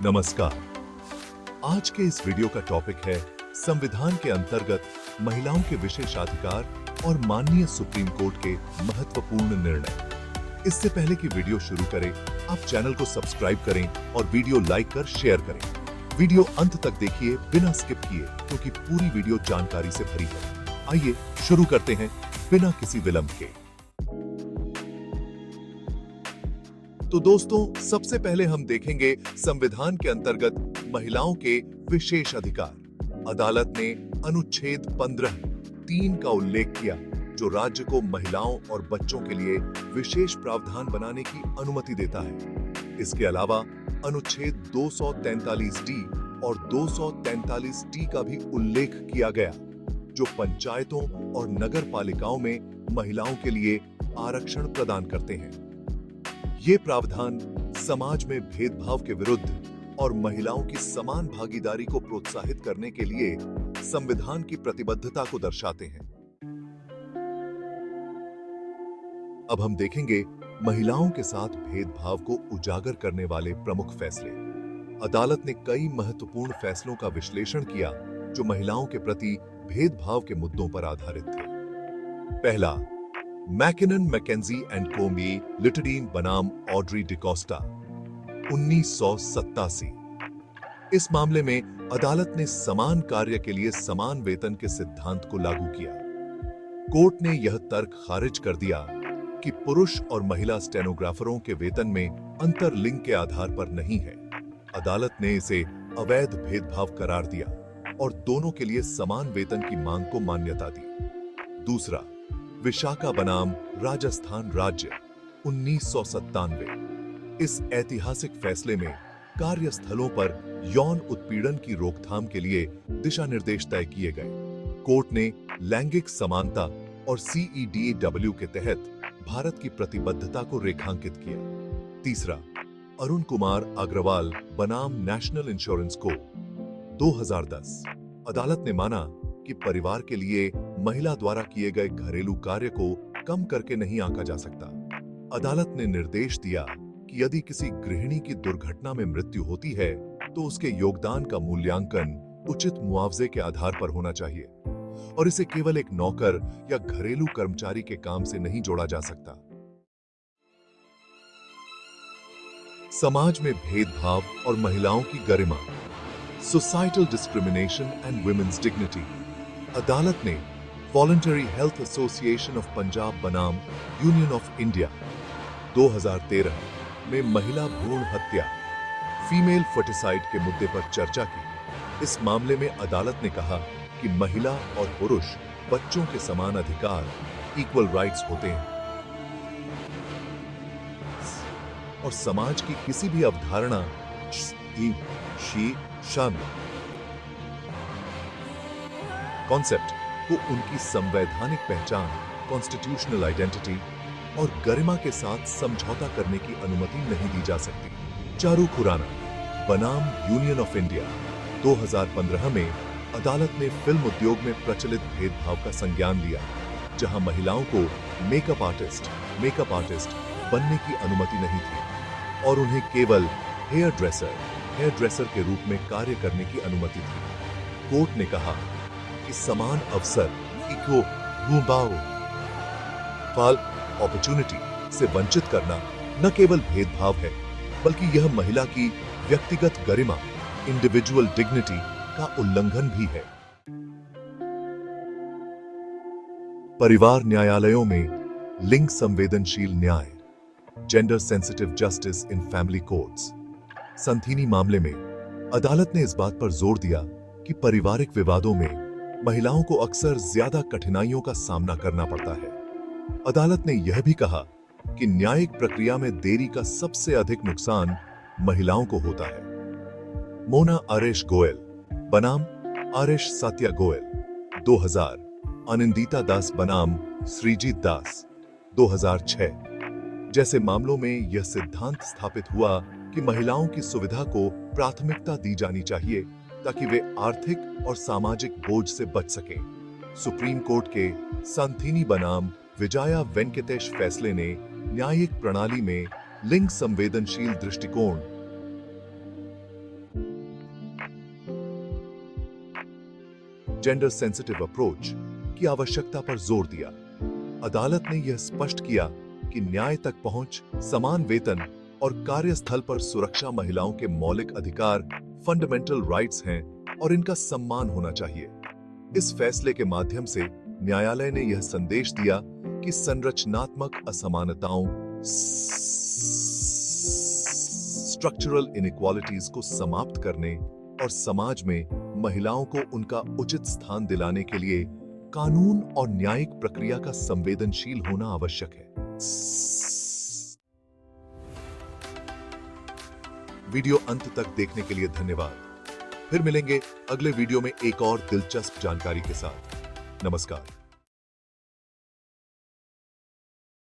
नमस्कार। आज के इस वीडियो का टॉपिक है संविधान के अंतर्गत महिलाओं के विशेषाधिकार और माननीय सुप्रीम कोर्ट के महत्वपूर्ण निर्णय। इससे पहले कि वीडियो शुरू करें, आप चैनल को सब्सक्राइब करें और वीडियो लाइक कर शेयर करें। वीडियो अंत तक देखिए बिना स्किप किए, क्योंकि पूरी वीडियो जानकारी से भरी है। आइए शुरू करते हैं बिना किसी विलंब के। तो दोस्तों, सबसे पहले हम देखेंगे संविधान के अंतर्गत महिलाओं के विशेष अधिकार। अदालत ने अनुच्छेद 15(3) का उल्लेख किया, जो राज्य को महिलाओं और बच्चों के लिए विशेष प्रावधान बनाने की अनुमति देता है। इसके अलावा अनुच्छेद 243D और 243T का भी उल्लेख किया गया, जो पंचायतों और नगर पालिकाओं में महिलाओं के लिए आरक्षण प्रदान करते हैं। ये प्रावधान समाज में भेदभाव के विरुद्ध और महिलाओं की समान भागीदारी को प्रोत्साहित करने के लिए संविधान की प्रतिबद्धता को दर्शाते हैं। अब हम देखेंगे महिलाओं के साथ भेदभाव को उजागर करने वाले प्रमुख फैसले। अदालत ने कई महत्वपूर्ण फैसलों का विश्लेषण किया, जो महिलाओं के प्रति भेदभाव के मुद्दों पर आधारित थे। पहला, मैकिनन, मैकेंजी एंड कोमी लिटडीन बनाम ऑड्री डिकोस्टा, 1987। इस मामले में अदालत ने समान कार्य के लिए समान वेतन के सिद्धांत को लागू किया। कोर्ट ने यह तर्क खारिज कर दिया कि पुरुष और महिला स्टेनोग्राफरों के वेतन में अंतर लिंग के आधार पर नहीं है। अदालत ने इसे अवैध भेदभाव करार दिया और दोनों के लिए समान वेतन की मांग को मान्यता दी। दूसरा, विशाखा बनाम राजस्थान राज्य, 1997। इस ऐतिहासिक फैसले में कार्यस्थलों पर यौन उत्पीड़न की रोकथाम के लिए दिशा निर्देश तय किए गए। कोर्ट ने लैंगिक समानता और CEDAW के तहत भारत की प्रतिबद्धता को रेखांकित किया। तीसरा, अरुण कुमार अग्रवाल बनाम नेशनल इंश्योरेंस को, 2010। अदालत ने माना कि परिवार के लिए महिला द्वारा किए गए घरेलू कार्य को कम करके नहीं आंका जा सकता। अदालत ने निर्देश दिया कि यदि किसी गृहिणी की दुर्घटना में मृत्यु होती है, तो उसके योगदान का मूल्यांकन उचित मुआवजे के आधार पर होना चाहिए और इसे केवल एक नौकर या घरेलू कर्मचारी के काम से नहीं जोड़ा जा सकता। समाज में भेदभाव और महिलाओं की गरिमा, societal discrimination and women's dignity. अदालत ने voluntary health association of Punjab बनाम यूनियन ऑफ इंडिया, 2013 में महिला भ्रूण हत्या, फीमेल फर्टिसाइड के मुद्दे पर चर्चा की। इस मामले में अदालत ने कहा कि महिला और पुरुष बच्चों के समान अधिकार, इक्वल राइट्स होते हैं और समाज की किसी भी अवधारणा कॉन्सेप्ट को उनकी संवैधानिक पहचान, कॉन्स्टिट्यूशनल आइडेंटिटी और गरिमा के साथ समझौता करने की अनुमति नहीं दी जा सकती। चारू खुराना बनाम यूनियन ऑफ इंडिया, 2015 में अदालत ने फिल्म उद्योग में प्रचलित भेदभाव का संज्ञान लिया, जहां महिलाओं को मेकअप आर्टिस्ट बनने की अनुमति नहीं थी और उन्हें केवल हेयर ड्रेसर के रूप में कार्य करने की अनुमति थी। कोर्ट ने कहा कि समान अवसर, अपॉर्चुनिटी से वंचित करना न केवल भेदभाव है, बल्कि यह महिला की व्यक्तिगत गरिमा, इंडिविजुअल डिग्निटी का उल्लंघन भी है। परिवार न्यायालयों में लिंग संवेदनशील न्याय, gender sensitive justice in family courts. Santhini मामले में अदालत ने इस बात पर जोर दिया कि पारिवारिक विवादों में महिलाओं को अक्सर ज्यादा कठिनाइयों का सामना करना पड़ता है। अदालत ने यह भी कहा कि न्यायिक प्रक्रिया में देरी का सबसे अधिक नुकसान महिलाओं को होता है। मोना आरेश गोयल बनाम आरेश सत्या गोयल, 2000। अनिंदिता दास बनाम श्रीजीत दास, 2006। जैसे मामलों में यह सिद्धांत स्थापित हुआ कि महिलाओं की सुविधा को प्राथमिकता दी जानी चाहिए ताकि वे आर्थिक और सामाजिक बोझ से बच सकें। सुप्रीम कोर्ट के संथीनी बनाम विजया वेंकटेश फैसले ने न्यायिक प्रणाली में लिंग संवेदनशील दृष्टिकोण जेंडर सेंसिटिव अप्रोच की आवश्यकता पर जोर दिया। अदालत ने यह स्पष्ट किया कि न्याय तक पहुंच, समान वेतन और कार्यस्थल पर सुरक्षा महिलाओं के मौलिक अधिकार, फंडामेंटल राइट्स हैं और इनका सम्मान होना चाहिए। इस फैसले के माध्यम से न्यायालय ने यह संदेश दिया कि संरचनात्मक असमानताओं, स्ट्रक्चरल इनइक्वालिटीज को समाप्त करने और समाज में महिलाओं को उनका उचित स्थान दिलाने के लिए कानून और न्यायिक प्रक्रिया का संवेदनशील होना आवश्यक है। वीडियो अंत तक देखने के लिए धन्यवाद। फिर मिलेंगे अगले वीडियो में एक और दिलचस्प जानकारी के साथ। नमस्कार।